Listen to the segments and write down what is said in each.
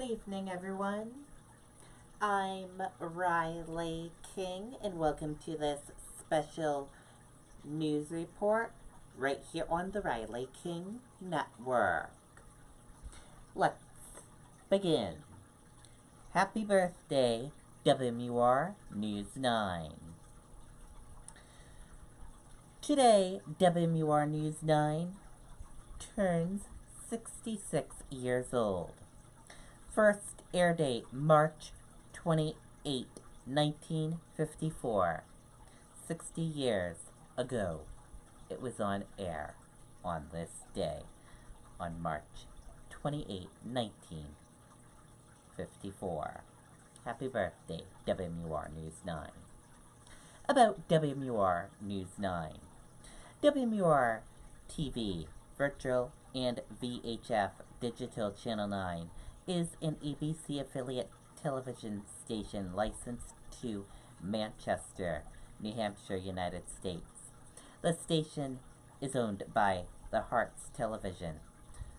evening, everyone. I'm Riley King, and welcome to this special news report right here on the Riley King Network. Let's begin. Happy birthday, WMUR News 9. Today, WMUR News 9 turns 66 years old. First air date, March 28, 1954. 60 years ago, it was on air on this day, on March 28, 1954. Happy birthday, WMUR News 9. About WMUR News 9. WMUR TV, virtual and VHF digital channel 9 is an ABC affiliate television station licensed to Manchester, New Hampshire, United States. The station is owned by the Hearts Television,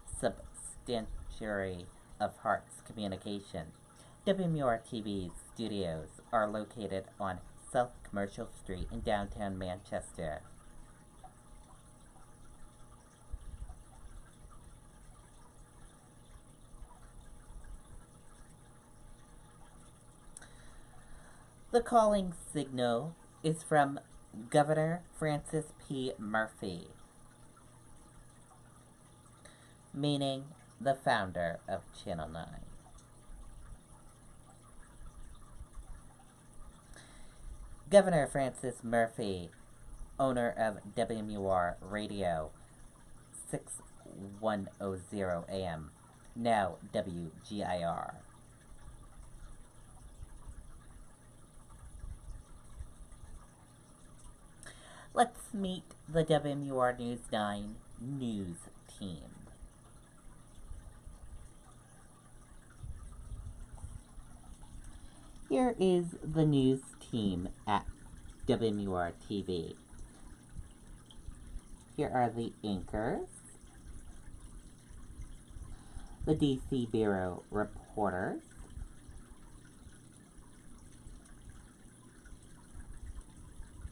subsidiary of Hearts Communication. WMUR TV studios are located on South Commercial Street in downtown Manchester. The calling signal is from Governor Francis P. Murphy, meaning the founder of Channel 9. Governor Francis Murphy, owner of WMUR Radio 6100 AM, now WGIR. Let's meet the WMUR News 9 news team. Here is the news team at WMUR TV. Here are the anchors, the DC Bureau reporters,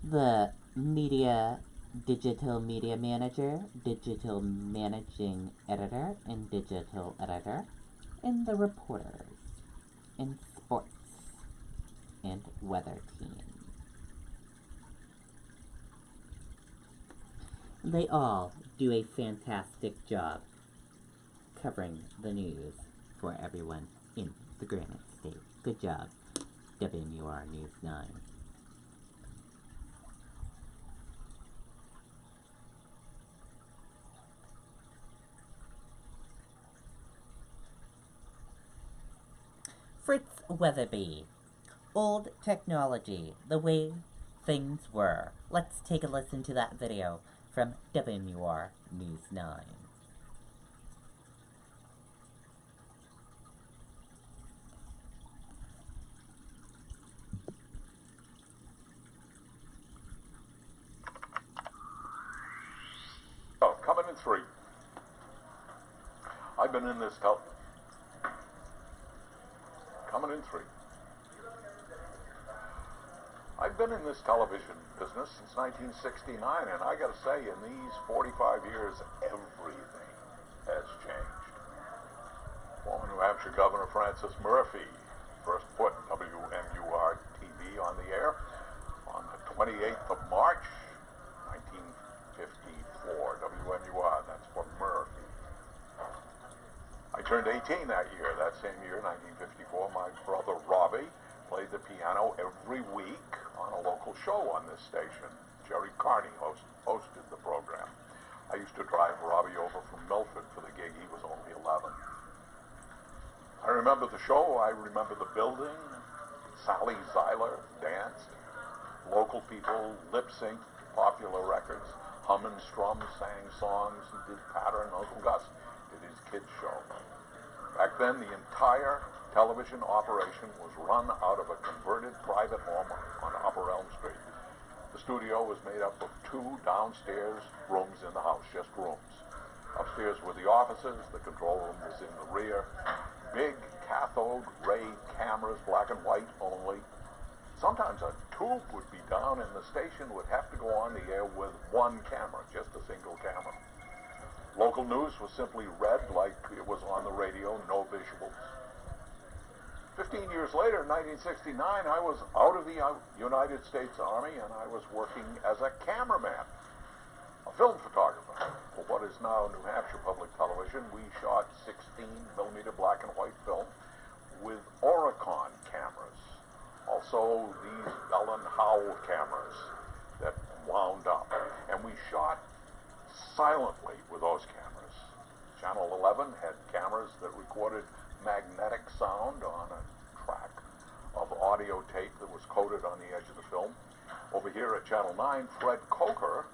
the digital media manager, digital managing editor, and digital editor, and the reporters, and sports, and weather team. They all do a fantastic job covering the news for everyone in the Granite State. Good job, WMUR News 9. Fritz Weatherby. Old technology, the way things were. Let's take a listen to that video from WMUR News 9. Oh, coming in 3. I've been in this coming in 3. I've been in this television business since 1969, and I gotta say, in these 45 years, everything has changed. Former New Hampshire Governor Francis Murphy first put WMUR TV on the air on the 28th of March, 1954. WMUR, that's for Murphy. I turned 18 that year. That same year, 1954, my brother Robbie played the piano every week on a local show on this station. Jerry Carney hosted the program. I used to drive Robbie over from Milford for the gig. He was only 11. I remember the show. I remember the building. Sally Zeiler danced. Local people lip-synced popular records. Hum and Strum sang songs and did pattern. Uncle Gus did his kids' show. Back then, the entire television operation was run out of a converted private home on Upper Elm Street. The studio was made up of 2 downstairs rooms in the house, just rooms. Upstairs were the offices. The control room was in the rear. Big cathode ray cameras, black and white only. Sometimes a tube would be down and the station would have to go on the air with one camera, just a single camera. Local news was simply read like it was on the radio, no visuals. 15 years later, in 1969, I was out of the United States Army and I was working as a cameraman, a film photographer. For what is now New Hampshire Public Television, we shot 16mm black and white film with Oricon cameras. Also, these Bell and Howell cameras that wound up. And we shot silently with those cameras. Channel 11 had cameras that recorded magnetic sound on a track of audio tape that was coated on the edge of the film. Over here at Channel 9, Fred Coker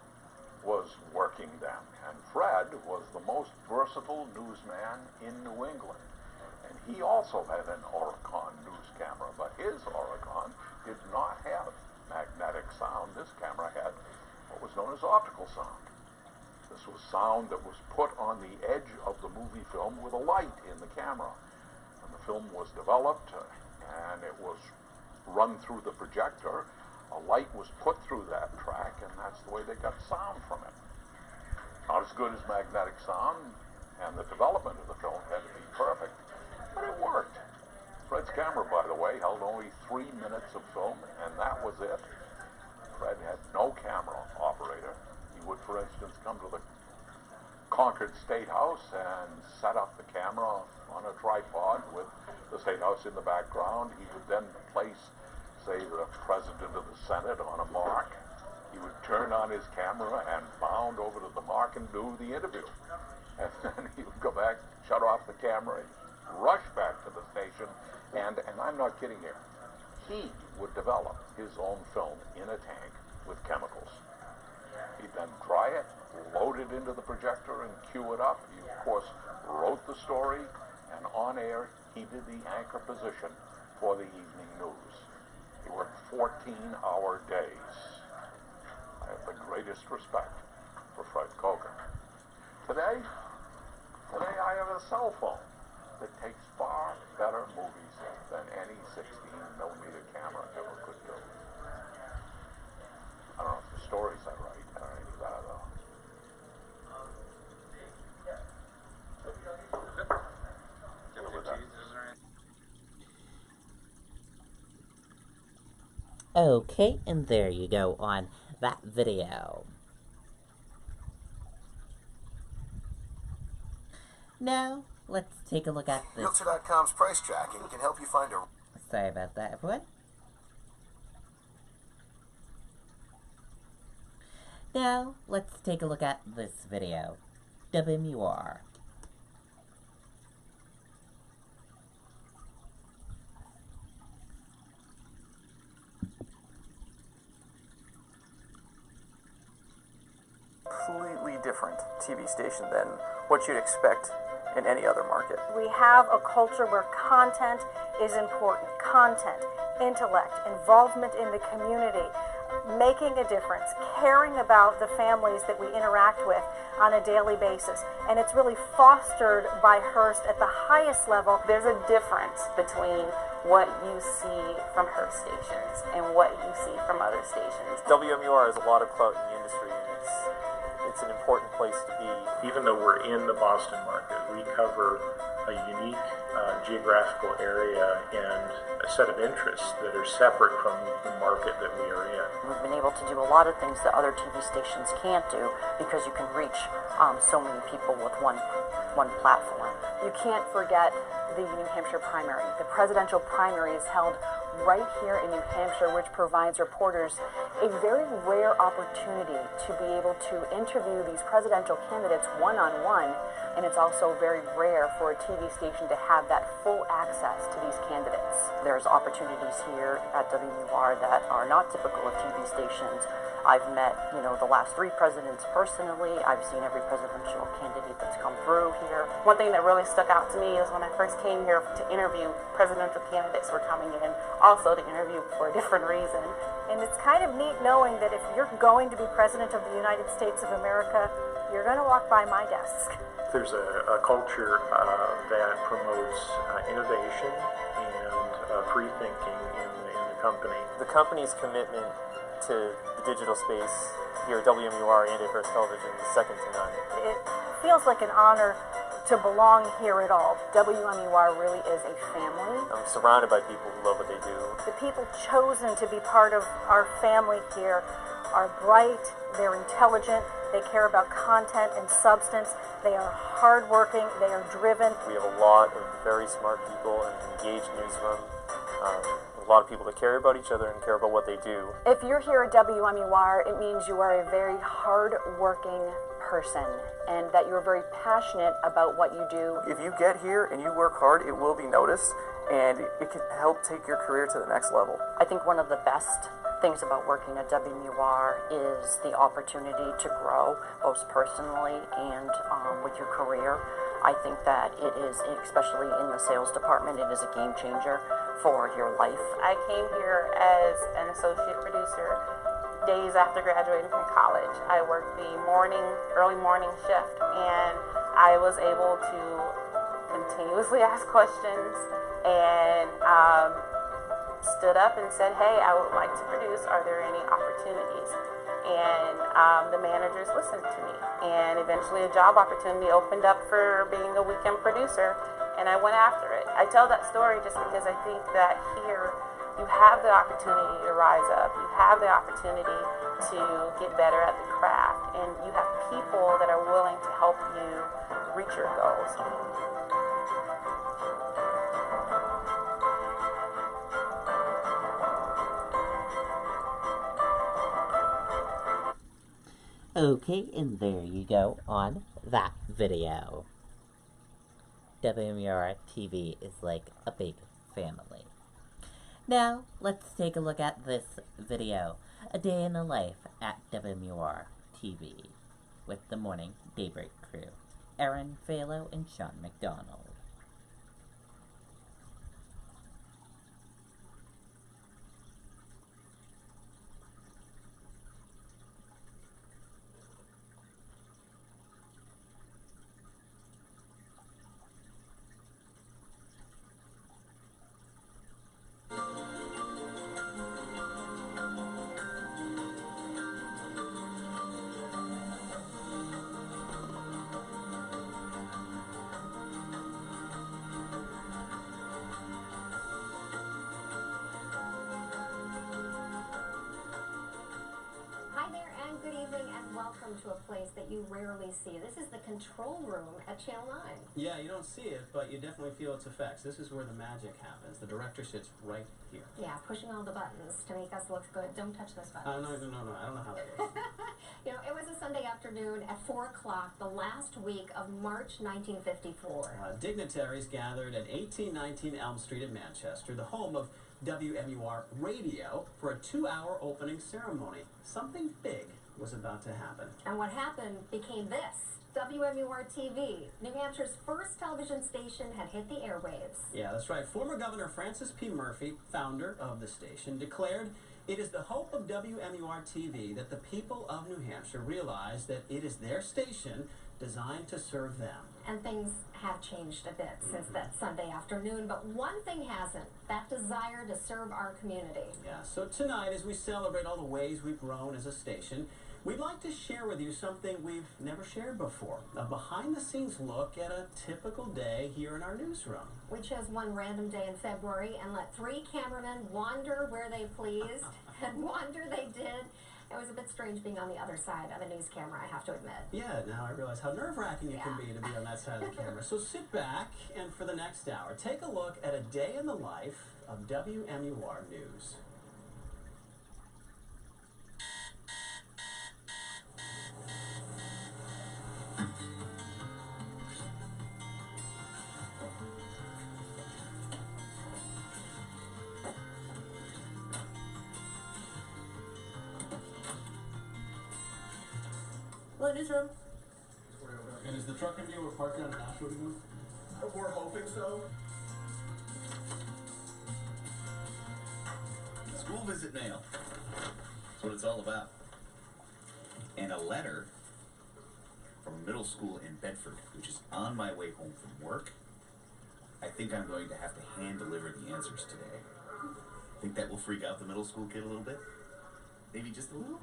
was working then, and Fred was the most versatile newsman in New England. And he also had an Oricon news camera, but his Oricon did not have magnetic sound. This camera had what was known as optical sound. This was sound that was put on the edge of the movie film with a light in the camera. When the film was developed and it was run through the projector, a light was put through that track, and that's the way they got sound from it. Not as good as magnetic sound, and the development of the film had to be perfect, but it worked. Fred's camera, by the way, held only 3 minutes of film, and that was it. Fred had no camera operator. He would, for instance, come to the Concord State House and set up the camera on a tripod with the State House in the background. He would then place, say, the President of the Senate on a mark. He would turn on his camera and bound over to the mark and do the interview. And then he would go back, shut off the camera, rush back to the station, and I'm not kidding here, he would develop his own film in a tank with chemicals. He'd then dry it, load it into the projector, and cue it up. He, of course, wrote the story, and on air, he did the anchor position for the evening news. He worked 14-hour days. I have the greatest respect for Fred Coker. Today I have a cell phone that takes far better movies than any 16mm camera ever could do. I don't know if the stories I write are any better though. Okay, and there you go on that video. Now, let's take a look at this. Realtor.com's price tracking can help you find a... Sorry about that, everyone. Now, let's take a look at this video. WMUR. Completely different TV station than what you'd expect in any other market. We have a culture where content is important. Content, intellect, involvement in the community, making a difference, caring about the families that we interact with on a daily basis. And it's really fostered by Hearst at the highest level. There's a difference between what you see from Hearst stations and what you see from other stations. WMUR has a lot of clout in the industry, and it's an important place to be. Even though we're in the Boston market, we cover a unique geographical area and a set of interests that are separate from the market that we are in. We've been able to do a lot of things that other TV stations can't do because you can reach so many people with one platform. You can't forget the New Hampshire primary. The presidential primary is held right here in New Hampshire, which provides reporters a very rare opportunity to be able to interview these presidential candidates one-on-one, and it's also very rare for a TV station to have that full access to these candidates. There's opportunities here at WMUR that are not typical of TV stations. I've met, the last 3 presidents personally. I've seen every presidential candidate that's come through here. One thing that really stuck out to me is when I first came here to interview, presidential candidates were coming in also to interview for a different reason. And it's kind of neat knowing that if you're going to be President of the United States of America, you're going to walk by my desk. There's a culture that promotes innovation and free thinking in the company. The company's commitment to the digital space here at WMUR and at First Television is second to none. It feels like an honor to belong here at all. WMUR really is a family. I'm surrounded by people who love what they do. The people chosen to be part of our family here are bright, they're intelligent, they care about content and substance, they are hardworking, they are driven. We have a lot of very smart people and engaged newsroom. A lot of people that care about each other and care about what they do. If you're here at WMUR, it means you are a very hard-working person and that you're very passionate about what you do. If you get here and you work hard, it will be noticed, and it can help take your career to the next level. I think one of the best things about working at WMUR is the opportunity to grow, both personally and with your career. I think that it is, especially in the sales department, it is a game changer for your life. I came here as an associate producer days after graduating from college. I worked the early morning shift, and I was able to continuously ask questions and stood up and said, hey, I would like to produce. Are there any opportunities? And the managers listened to me. And eventually a job opportunity opened up for being a weekend producer, and I went after it. I tell that story just because I think that here you have the opportunity to rise up. You have the opportunity to get better at the craft. And you have people that are willing to help you reach your goals. Okay, and there you go on that video. WMUR TV is like a big family. Now, let's take a look at this video. A day in the life at WMUR TV with the morning Daybreak crew. Erin Phalo and Sean McDonald. Welcome to a place that you rarely see. This is the control room at Channel 9. Yeah, you don't see it, but you definitely feel its effects. This is where the magic happens. The director sits right here. Yeah, pushing all the buttons to make us look good. Don't touch those buttons. No, I don't know how that works. You know, it was a Sunday afternoon at 4 o'clock, the last week of March 1954. Dignitaries gathered at 1819 Elm Street in Manchester, the home of WMUR Radio, for a 2-hour opening ceremony. Something big was about to happen. And what happened became this. WMUR TV, New Hampshire's first television station, had hit the airwaves. Yeah, that's right. Former Governor Francis P. Murphy, founder of the station, declared it is the hope of WMUR TV that the people of New Hampshire realize that it is their station designed to serve them. And things have changed a bit since that Sunday afternoon, but one thing hasn't, that desire to serve our community. Yeah, so tonight, as we celebrate all the ways we've grown as a station, we'd like to share with you something we've never shared before, a behind-the-scenes look at a typical day here in our newsroom. We chose one random day in February and let 3 cameramen wander where they pleased, and wander they did. It was a bit strange being on the other side of a news camera, I have to admit. Yeah, now I realize how nerve-wracking it can be to be on that side of the camera. So sit back, and for the next hour, take a look at a day in the life of WMUR News. Hello, newsroom. And is the truck going to be able to park down Nashville? We're hoping so. School visit mail. That's what it's all about. And a letter from a middle school in Bedford, which is on my way home from work. I think I'm going to have to hand deliver the answers today. Think that will freak out the middle school kid a little bit? Maybe just a little?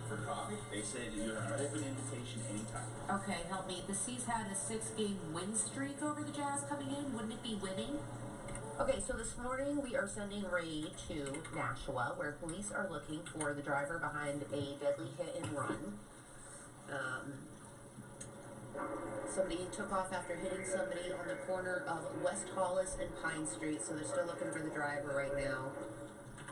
For coffee? They said you have an open invitation anytime. Okay, help me. The C's had a 6-game win streak over the Jazz coming in. Wouldn't it be winning? Okay, so this morning we are sending Ray to Nashua, where police are looking for the driver behind a deadly hit and run. Somebody took off after hitting somebody on the corner of West Hollis and Pine Street, so they're still looking for the driver right now.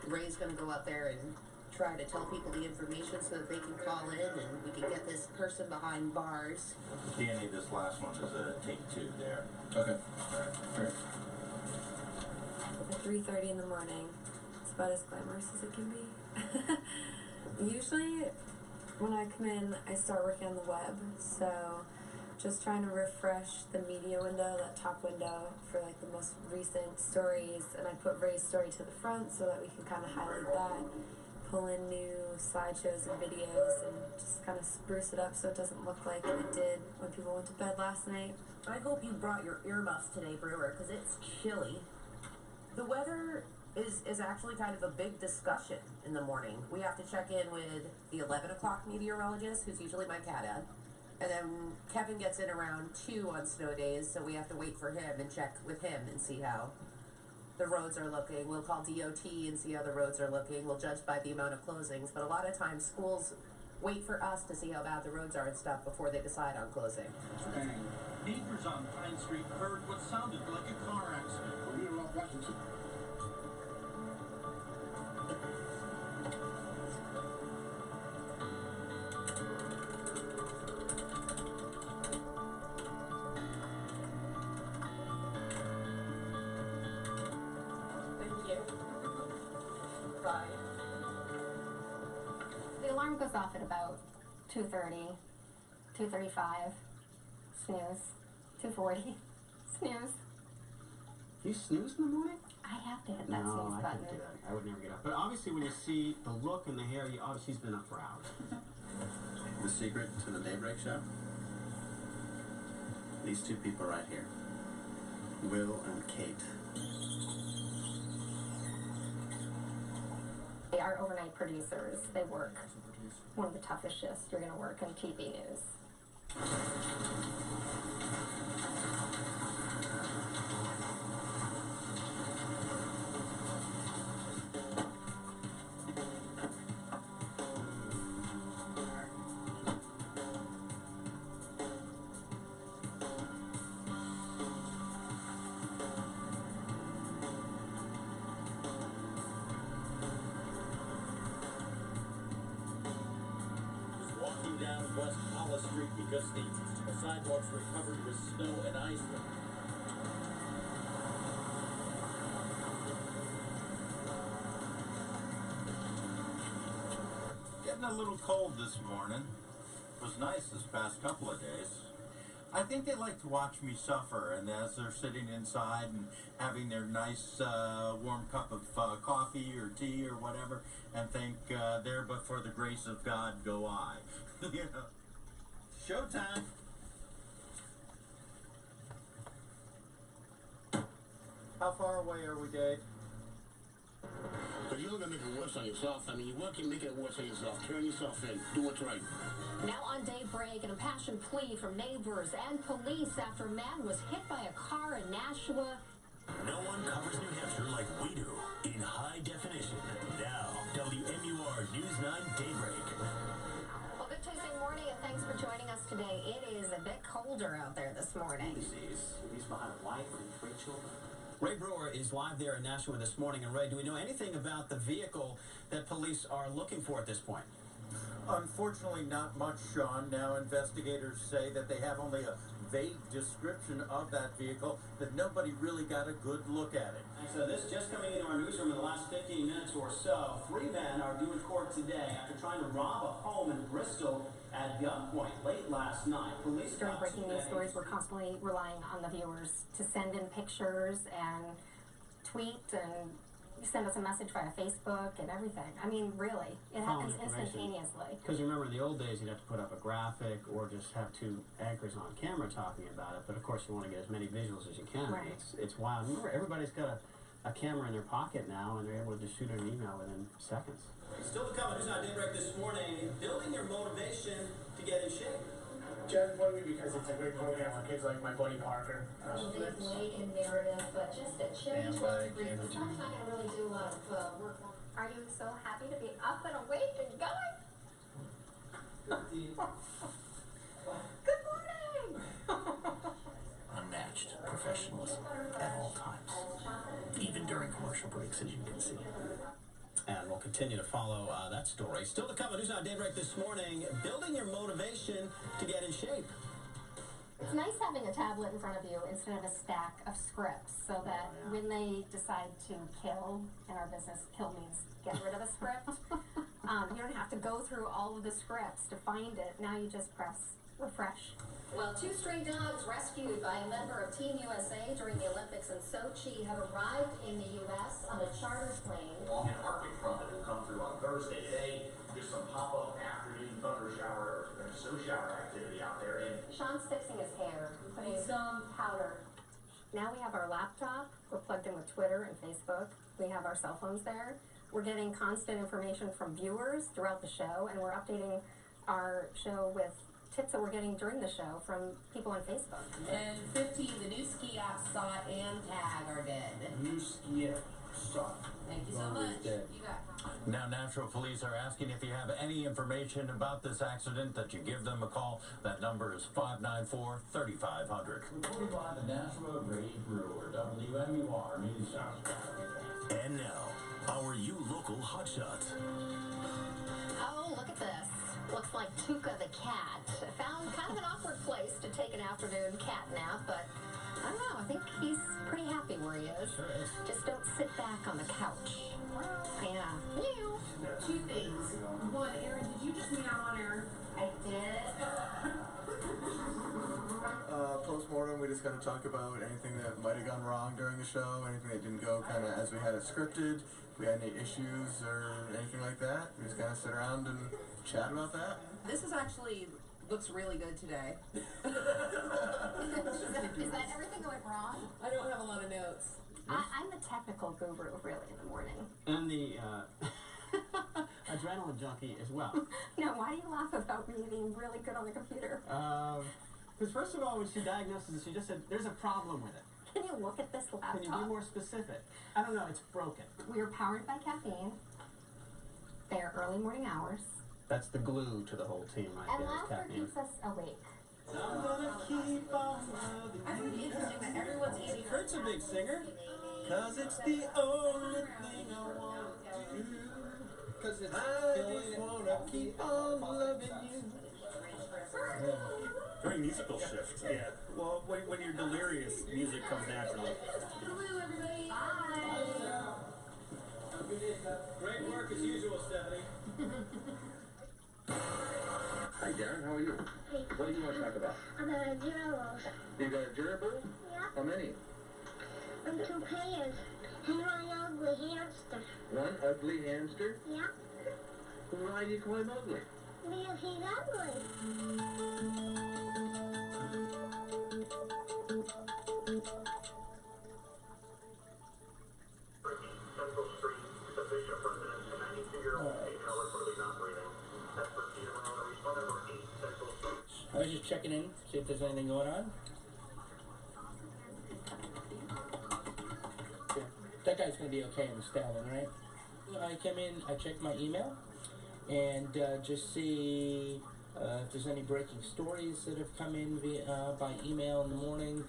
Ray's going to go out there and try to tell people the information so that they can call in and we can get this person behind bars. Danny, this last one is a take 2 there. Okay. Alright. At 3:30 in the morning. It's about as glamorous as it can be. Usually when I come in, I start working on the web, so just trying to refresh the media window, that top window, for like the most recent stories, and I put Ray's story to the front so that we can kind of highlight that, pull in new slideshows and videos, and just kind of spruce it up so it doesn't look like it did when people went to bed last night. I hope you brought your earmuffs today, Brewer, because it's chilly. The weather is actually kind of a big discussion in the morning. We have to check in with the 11 o'clock meteorologist, who's usually my cat ad. And then Kevin gets in around 2 on snow days, so we have to wait for him and check with him and see how the roads are looking. We'll call DOT and see how the roads are looking. We'll judge by the amount of closings. But a lot of times schools wait for us to see how bad the roads are and stuff before they decide on closing. Neighbors on Pine Street heard what sounded like a car accident. We're off Washington. The alarm goes off at about 2:30, 2:35, snooze, 2:40, snooze. You snooze in the morning? I have to hit that No, snooze I button. couldn't do that. I would never get up. But obviously when you see the look and the hair, you obviously he's been up for hours. The secret to the Daybreak Show? These 2 people right here. Will and Kate. They are overnight producers. They work one of the toughest shifts you're going to work in TV news. Down West Hollis Street because the sidewalks were covered with snow and ice. Getting a little cold this morning. It was nice this past couple of days. I think they like to watch me suffer, and as they're sitting inside and having their nice warm cup of coffee or tea or whatever, and think, there but for the grace of God go I. You know. Showtime. How far away are we, Dave? But you're gonna make it worse on yourself. I mean, you work and make it worse on yourself. Turn yourself in. Do what's right. Now on Daybreak, an impassioned plea from neighbors and police after a man was hit by a car in Nashua. No one covers New Hampshire like we do in high definition. Now, WMUR News 9 Daybreak. Well, good Tuesday morning, and thanks for joining us today. It is a bit colder out there this morning. He's behind a wife and 3 children. Ray Brewer is live there in Nashua this morning. And Ray, do we know anything about the vehicle that police are looking for at this point? Unfortunately, not much, Sean. Now, investigators say that they have only a vague description of that vehicle, that nobody really got a good look at it. So this just coming into our newsroom in the last 15 minutes or so. 3 men are due in court today after trying to rob a home in Bristol at gunpoint late last night. Police During breaking news stories, we're constantly relying on the viewers to send in pictures and tweet and You send us a message via Facebook and everything. I mean, really, it happens instantaneously. Because remember, in the old days, you'd have to put up a graphic or just have two anchors on camera talking about it. But of course, you want to get as many visuals as you can. Right. It's wild. Remember, everybody's got a camera in their pocket now, and they're able to just shoot an email within seconds. Still to come, News on Daybreak this morning, building your motivation to get in shape. Jen, one because it's a great program for kids like my buddy Parker. Big weight and narrative, but just a chilly 12 degrees. The sun's not going to really do a lot of work. Are you so happy to be up and awake and going? Good morning! Unmatched professionalism at all times, even during commercial breaks, as you can see. And we'll continue to follow that story. Still to come, News on Daybreak this morning, building your motivation to get in shape. It's nice having a tablet in front of you instead of a stack of scripts, so that when they decide to kill, in our business, kill means get rid of a script, you don't have to go through all of the scripts to find it. Now you just press refresh. Well, 2 stray dogs rescued by a member of Team USA during the Olympics in Sochi have arrived in the U.S. on a charter plane. An Arctic front that will come through on Thursday. Today, just some pop-up afternoon thunder shower or snow shower activity out there. And Sean's fixing his hair, putting some powder. Now we have our laptop. We're plugged in with Twitter and Facebook. We have our cell phones there. We're getting constant information from viewers throughout the show, and we're updating our show with tips that we're getting during the show from people on Facebook. And 15, the new ski app Saw and Tag are dead. New ski app Saw. Thank you so much. You got it. Now, Nashville police are asking if you have any information about this accident that you give them a call. That number is 594-3500. Reported by the Nashville Birthday WMUR News Channel. And now, our You Local Hotshots. Oh, look at this. Looks like Tuca the cat found kind of an awkward place to take an afternoon cat nap, but I don't know, I think he's pretty happy where he is. Sure is. Just don't sit back on the couch. Yeah. Meow. 2 things. One, Erin, did you just meow on air? I did. Post-mortem, we just kind of talk about anything that might have gone wrong during the show, anything that didn't go kind of as we had it scripted, if we had any issues or anything like that. We just kind of sit around and chat about that. This is actually looks really good today. Is that everything that went wrong? I don't have a lot of notes. I'm the technical guru, really, in the morning. And the adrenaline junkie as well. Now, why do you laugh about me being really good on the computer? Because first of all, when she diagnosed it, she just said, there's a problem with it. Can you look at this laptop? Can you be more specific? I don't know, it's broken. We are powered by caffeine. They are early morning hours. That's the glue to the whole team right And there, is laughter caffeine. keeps us awake. I'm gonna keep on loving I think it's interesting that everyone's eating. Kurt's a big singer. Cause it's the only thing I want to do. Cause it's I just wanna keep on loving you. Very musical shift. Yeah. Well, when you're delirious, music comes naturally. Hello, everybody. Bye. Great work as usual, Stephanie. Hi, Darren. How are you? Hey. What do you want to talk about? About a gerbil. You got a gerbil? Yeah. How many? And 2 pairs. And one ugly hamster. One ugly hamster? Yeah. Why do you call him ugly? Because he's ugly. I was just checking in, see if there's anything going on. Yeah. That guy's gonna be okay in the Stalin, right? I come in, I check my email, and just see if there's any breaking stories that have come in via, by email in the morning.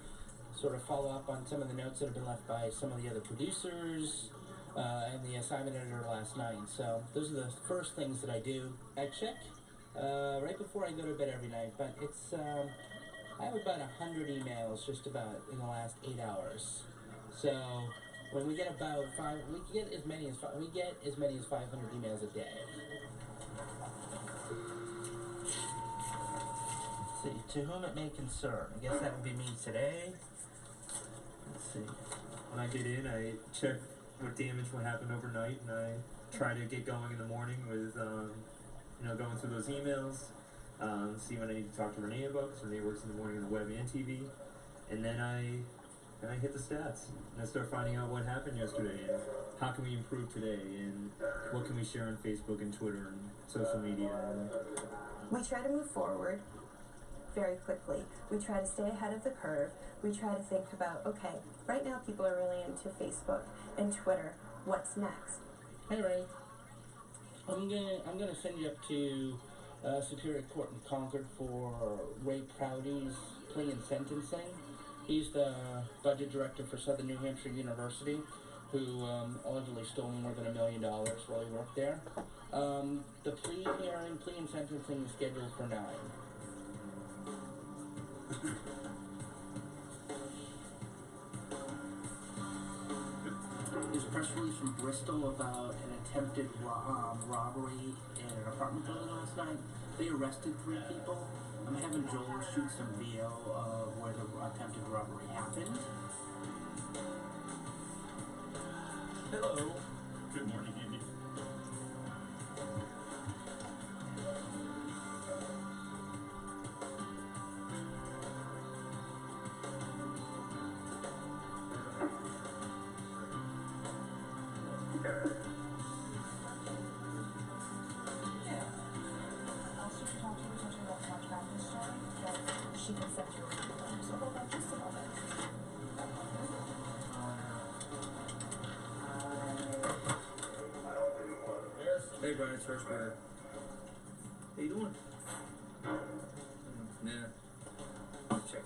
Sort of follow up on some of the notes that have been left by some of the other producers and the assignment editor last night. So those are the first things that I do. I check right before I go to bed every night, but it's I have about 100 emails just about in the last 8 hours. So when we get about we get as many as 500 emails a day. Let's see, to whom it may concern. I guess that would be me today. Let's see. When I get in, I check what damage, what happened overnight, and I try to get going in the morning with, going through those emails, see what I need to talk to Renee about, because Renee works in the morning on the web and TV, and then I hit the stats, and I start finding out what happened yesterday, and how can we improve today, and what can we share on Facebook and Twitter and social media. And we try to move forward very quickly. We try to stay ahead of the curve. We try to think about, okay, right now people are really into Facebook and Twitter. What's next? Hey Ray, I'm gonna send you up to Superior Court in Concord for Ray Prouty's plea and sentencing. He's the budget director for Southern New Hampshire University, who allegedly stole more than $1 million while he worked there. The plea and sentencing is scheduled for 9. There's a press release from Bristol about an attempted robbery in an apartment building last night. They arrested 3 people. I'm having Joel shoot some video of where the attempted robbery happened. Hello. Good morning, Andy. She can send you a video. So hold on just a moment. Hey Brian, it's Hirschberger. How you doing? Yeah. Check.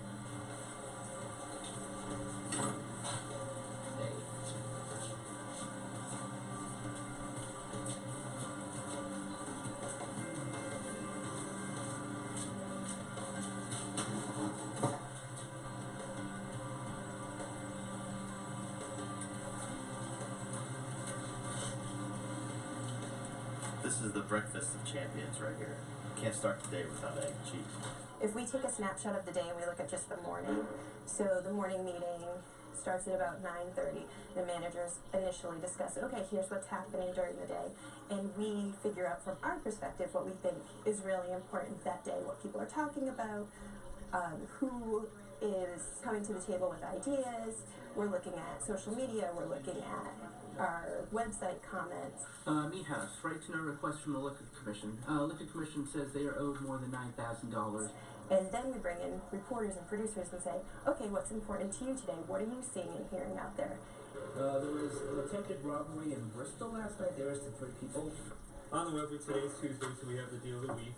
This is the breakfast of champions right here. Can't start today without egg and cheese. If we take a snapshot of the day and we look at just the morning, so the morning meeting starts at about 9:30. The managers initially discuss, okay, here's what's happening during the day, and we figure out from our perspective what we think is really important that day, what people are talking about, who is coming to the table with ideas. We're looking at social media, we're looking at our website comments. Meat House, right to know request from the Liquor Commission. Liquor Commission says they are owed more than $9,000. And then we bring in reporters and producers and say, okay, what's important to you today? What are you seeing and hearing out there? There was an attempted robbery in Bristol last night. They arrested 3 people. on the web, today's Tuesday, so we have the deal of the week.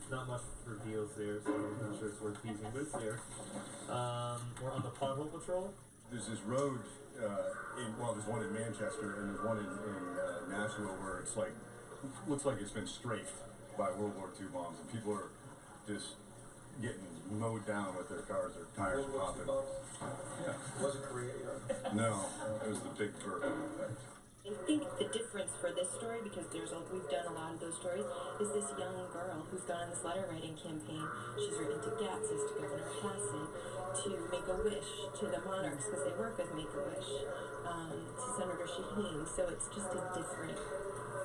Not much for deals there, so I'm not sure it's worth teasing, but it's there. We're on the pothole patrol. There's this road, there's one in Manchester and there's one in Nashville where it's like, looks like it's been strafed by World War II bombs, and people are just getting mowed down with their cars, their tires are popping. Yeah. Was it Korea? No, it was the Big Bertha effect. I think the difference for this story, because we've done a lot of those stories, is this young girl who's gone on this letter writing campaign. She's written to Gatzis, to Governor Hassan, to Make-A-Wish, to the Monarchs, because they work with Make-A-Wish, to Senator Shaheen. So it's just a different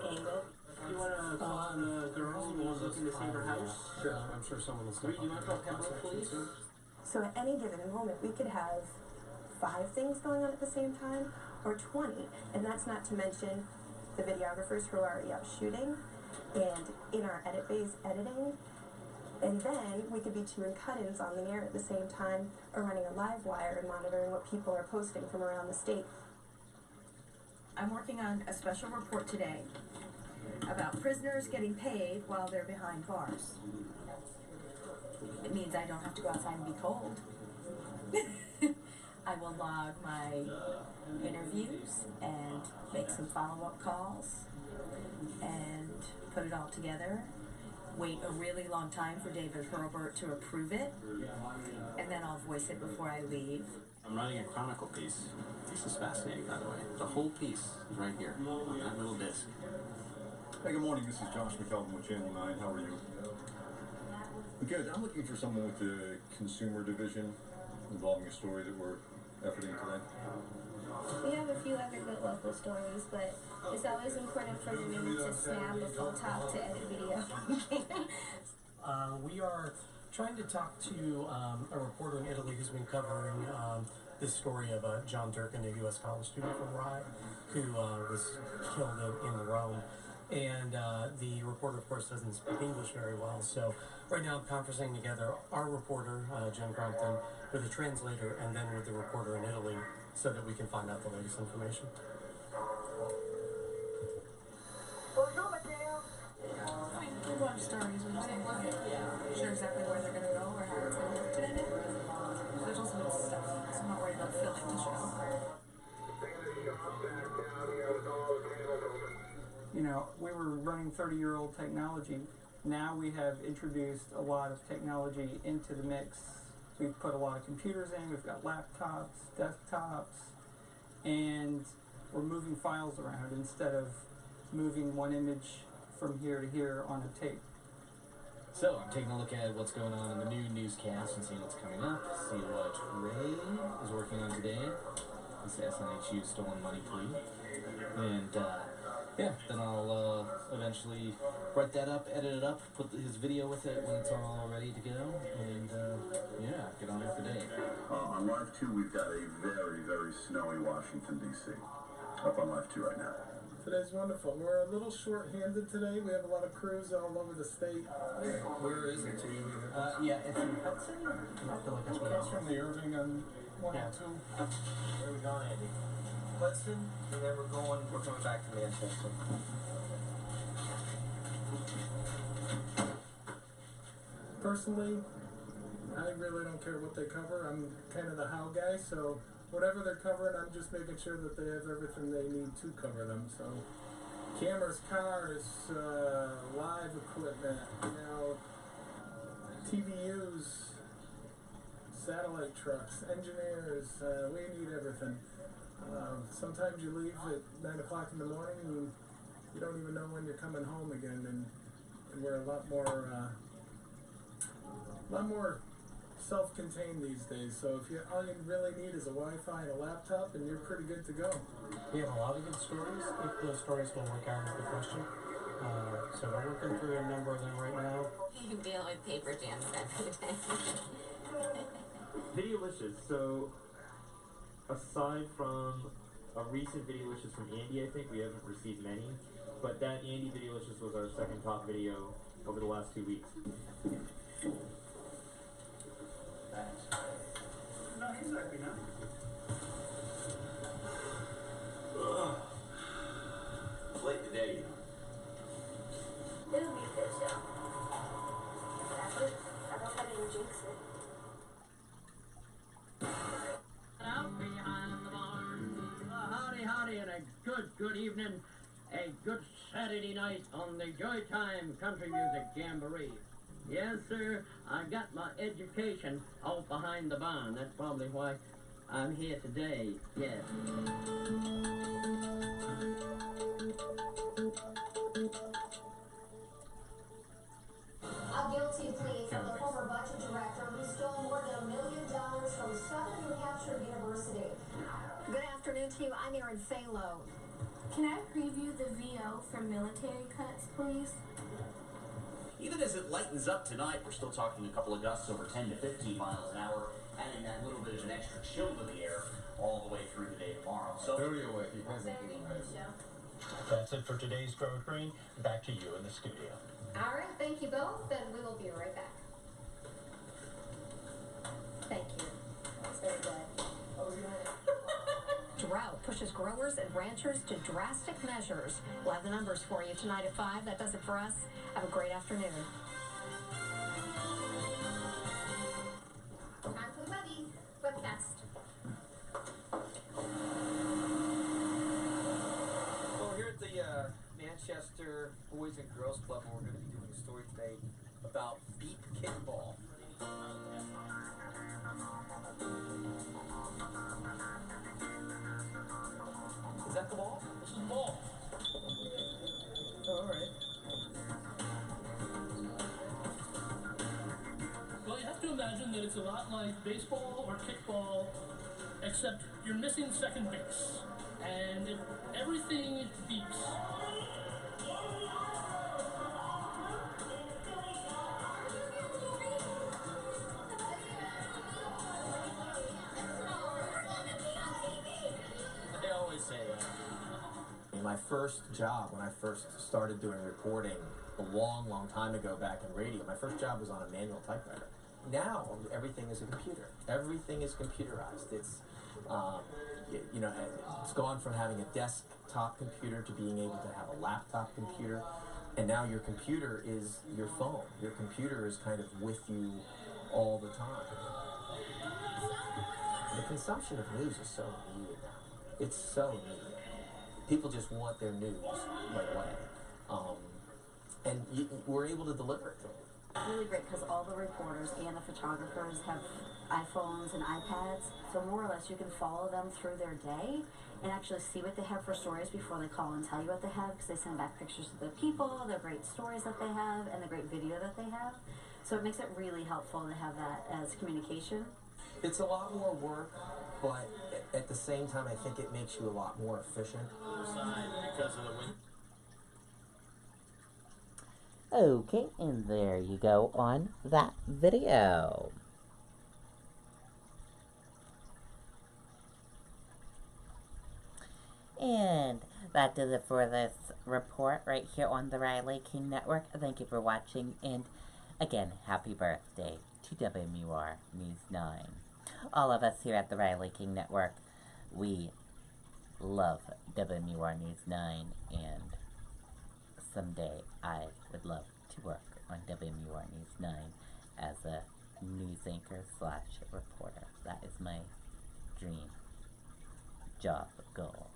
angle. You want to call on the girl who was looking to save her house? Sure, I'm sure someone will step Do you want to call Pembroke Police? So at any given moment, we could have 5 things going on at the same time, or 20, and that's not to mention the videographers who are already out shooting, and in our edit bays editing, and then we could be doing cut-ins on the air at the same time, or running a live wire and monitoring what people are posting from around the state. I'm working on a special report today about prisoners getting paid while they're behind bars. It means I don't have to go outside and be cold. I will log my interviews and make some follow-up calls and put it all together. Wait a really long time for David Hurlburt to approve it, and then I'll voice it before I leave. I'm writing a chronicle piece. This is fascinating, by the way. The whole piece is right here on that little disc. Hey, good morning. This is Josh McKelvin with Channel 9. How are you? Good. I'm looking for someone with the consumer division involving a story that we're effort into that? We have a few other good local stories, but it's always important for me to snap a full talk to edit video. We are trying to talk to a reporter in Italy who's been covering this story of John Durkin, a U.S. college student from Rye, who was killed in Rome. And the reporter, of course, doesn't speak English very well. So right now I'm conferencing together our reporter, Jen Crompton, with a translator, and then with the reporter in Italy, so that we can find out the latest information. A lot of stories. We just don't quite sure exactly where they're going to go or how it's going to work today. There's also been stuff, so I'm not worried about filming the show. You know, we were running 30-year-old technology. Now we have introduced a lot of technology into the mix. We've put a lot of computers in, we've got laptops, desktops, and we're moving files around instead of moving one image from here to here on a tape. So, I'm taking a look at what's going on in the new newscast and seeing what's coming up, see what Ray is working on today. This SNHU stolen money plea. And, yeah, then I'll eventually write that up, edit it up, put his video with it when it's all ready to go, and, yeah, get on with the day. On Live 2, we've got a very, very snowy Washington, D.C. Up on Live 2 right now. Today's wonderful. We're a little short-handed today. We have a lot of crews all over the state. Where is it to you? Yeah, it's in Hudson. I have to look at That's from the Irving on 102. Where are we going, Andy? Hudson, and then we're coming back to Manchester. Personally, I really don't care what they cover. I'm kind of the how guy, so whatever they're covering, I'm just making sure that they have everything they need to cover them. So cameras, cars, live equipment, you know, TVUs, satellite trucks, engineers, we need everything. Sometimes you leave at 9 o'clock in the morning and you don't even know when you're coming home again, and we're a lot more self-contained these days. So if all you really need is a Wi-Fi and a laptop, and you're pretty good to go. We have a lot of good stories, if those stories can work out is the question. So we're working through a number of them right now. You deal with paper jams every day. Videolicious. So, aside from a recent Videolicious from Andy, I think we haven't received many, but that Andy Videolicious was our second top video over the last 2 weeks. No, he's happy now. Late today, you know. It'll be a good show. I hope I didn't jinx it. Out behind the barn, howdy, howdy, and a good evening, a good Saturday night on the Joytime Country Music Jamboree. Yes, sir, I got my education out behind the barn. That's probably why I'm here today, yes. A guilty plea from the former budget director who stole more than $1 million from Southern New Hampshire University. Good afternoon to you. I'm Erin Falo. Can I preview the VO for military cuts, please? Even as it lightens up tonight, we're still talking a couple of gusts over 10 to 15 miles an hour, adding that little bit of an extra chill to the air all the way through today tomorrow. So Very away. He hasn't been away. That's it for today's Go Green. Back to you in the studio. All right, thank you both, and we will be right back. Thank you. That's very good. Drought pushes growers and ranchers to drastic measures. We'll have the numbers for you tonight at 5. That does it for us. Have a great afternoon. Time for the webcast. Well, here at the Manchester Boys and Girls Club, we're going to be doing a story today about beep kickball. Is that the ball? This is the ball. All right. Well, you have to imagine that it's a lot like baseball or kickball, except you're missing second base, and everything beeps. They always say my first job when I first started doing reporting a long time ago back in radio, my first job was on a manual typewriter. Now everything is a computer. Everything is computerized. It's it's gone from having a desktop computer to being able to have a laptop computer, and now your computer is your phone. Your computer is kind of with you all the time. The consumption of news is so immediate now. It's so immediate. People just want their news right away, and we're able to deliver it to them. Really great because all the reporters and the photographers have iPhones and iPads, so more or less you can follow them through their day and actually see what they have for stories before they call and tell you what they have, because they send back pictures of the people, the great stories that they have, and the great video that they have. So it makes it really helpful to have that as communication. It's a lot more work, but at the same time, I think it makes you a lot more efficient. Because of the wind. Okay, and there you go on that video. And that does it for this report right here on the Riley King Network. Thank you for watching, and again, happy birthday to WMUR News 9. All of us here at the Riley King Network, we love WMUR News 9, and someday I would love to work on WMUR News 9 as a news anchor / reporter. That is my dream job goal.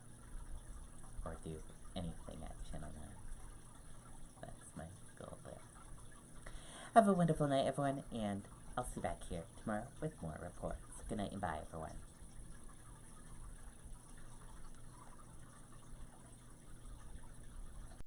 Or do anything at Channel 9. That's my goal there. Have a wonderful night, everyone, and I'll see you back here tomorrow with more reports. Good night and bye, everyone.